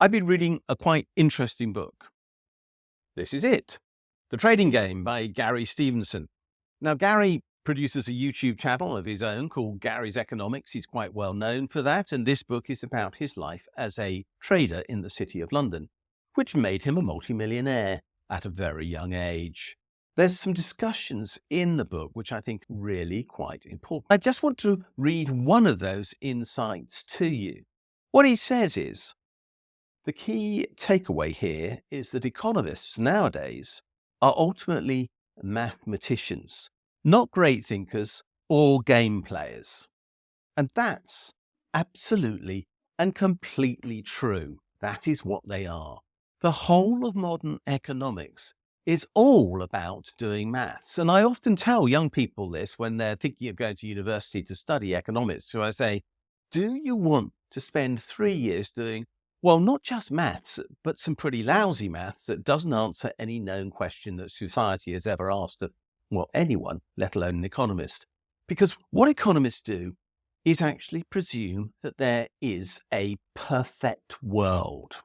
I've been reading a quite interesting book. This is it, The Trading Game by Gary Stevenson. Now, Gary produces a YouTube channel of his own called Gary's Economics. He's quite well known for that, and this book is about his life as a trader in the City of London, which made him a multimillionaire at a very young age. There's some discussions in the book which I think really quite important. I just want to read one of those insights to you. What he says is, the key takeaway here is that economists nowadays are ultimately mathematicians, not great thinkers or game players. And that's absolutely and completely true. That is what they are. The whole of modern economics is all about doing maths. And I often tell young people this when they're thinking of going to university to study economics. So I say, do you want to spend 3 years doing, well, not just maths, but some pretty lousy maths that doesn't answer any known question that society has ever asked of, well, anyone, let alone an economist? Because what economists do is actually presume that there is a perfect world.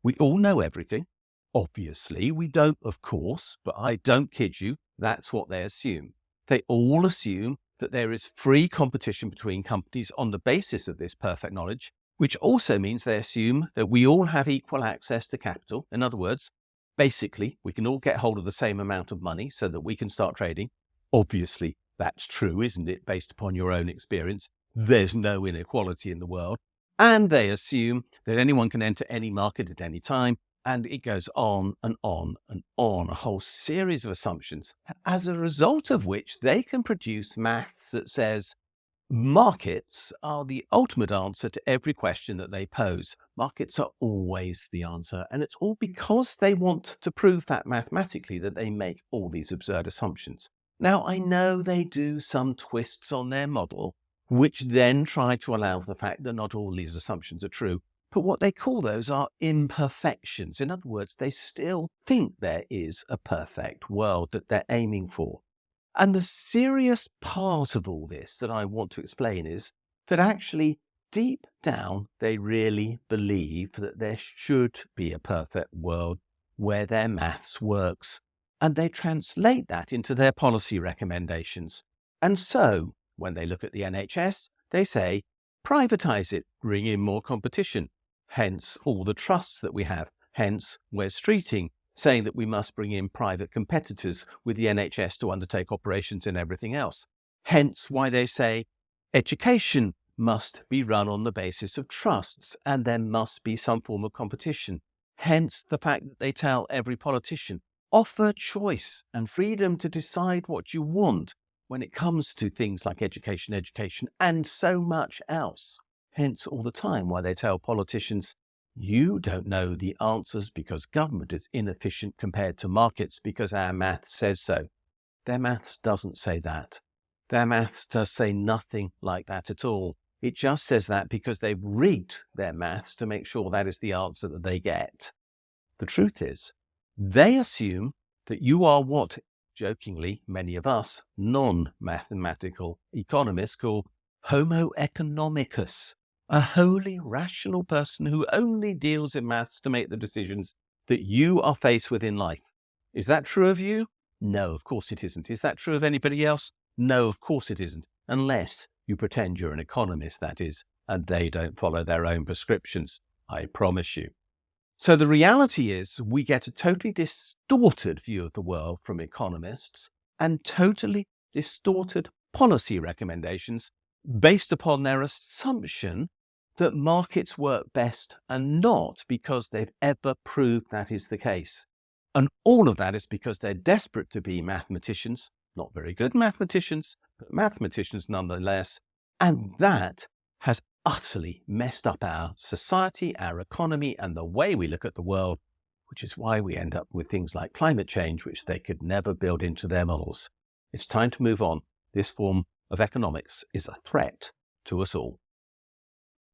We all know everything. Obviously, we don't, of course, but I don't kid you, that's what they assume. They all assume that there is free competition between companies on the basis of this perfect knowledge, which also means they assume that we all have equal access to capital. In other words, basically, we can all get hold of the same amount of money so that we can start trading. Obviously, that's true, isn't it, based upon your own experience? There's no inequality in the world. And they assume that anyone can enter any market at any time. And it goes on and on and on, a whole series of assumptions, as a result of which they can produce maths that says markets are the ultimate answer to every question that they pose. Markets are always the answer. And it's all because they want to prove that mathematically that they make all these absurd assumptions. Now, I know they do some twists on their model, which then try to allow for the fact that not all these assumptions are true. But what they call those are imperfections. In other words, they still think there is a perfect world that they're aiming for. And the serious part of all this that I want to explain is that actually, deep down, they really believe that there should be a perfect world where their maths works. And they translate that into their policy recommendations. And so, when they look at the NHS, they say, privatize it, bring in more competition. Hence all the trusts that we have. Hence Wes Streeting saying that we must bring in private competitors with the NHS to undertake operations and everything else. Hence why they say education must be run on the basis of trusts and there must be some form of competition. Hence the fact that they tell every politician, offer choice and freedom to decide what you want when it comes to things like education, and so much else. Hence all the time why they tell politicians, you don't know the answers because government is inefficient compared to markets because our maths says so. Their maths doesn't say that. Their maths does say nothing like that at all. It just says that because they've rigged their maths to make sure that is the answer that they get. The truth is, they assume that you are what, jokingly, many of us non-mathematical economists call Homo economicus, a wholly rational person who only deals in maths to make the decisions that you are faced with in life. Is that true of you? No, of course it isn't. Is that true of anybody else? No, of course it isn't. Unless you pretend you're an economist, that is, and they don't follow their own prescriptions. I promise you. So the reality is we get a totally distorted view of the world from economists and totally distorted policy recommendations based upon their assumption that markets work best and not because they've ever proved that is the case. And all of that is because they're desperate to be mathematicians, not very good mathematicians, but mathematicians nonetheless. And that has utterly messed up our society, our economy, and the way we look at the world, which is why we end up with things like climate change, which they could never build into their models. It's time to move on. This form of economics is a threat to us all.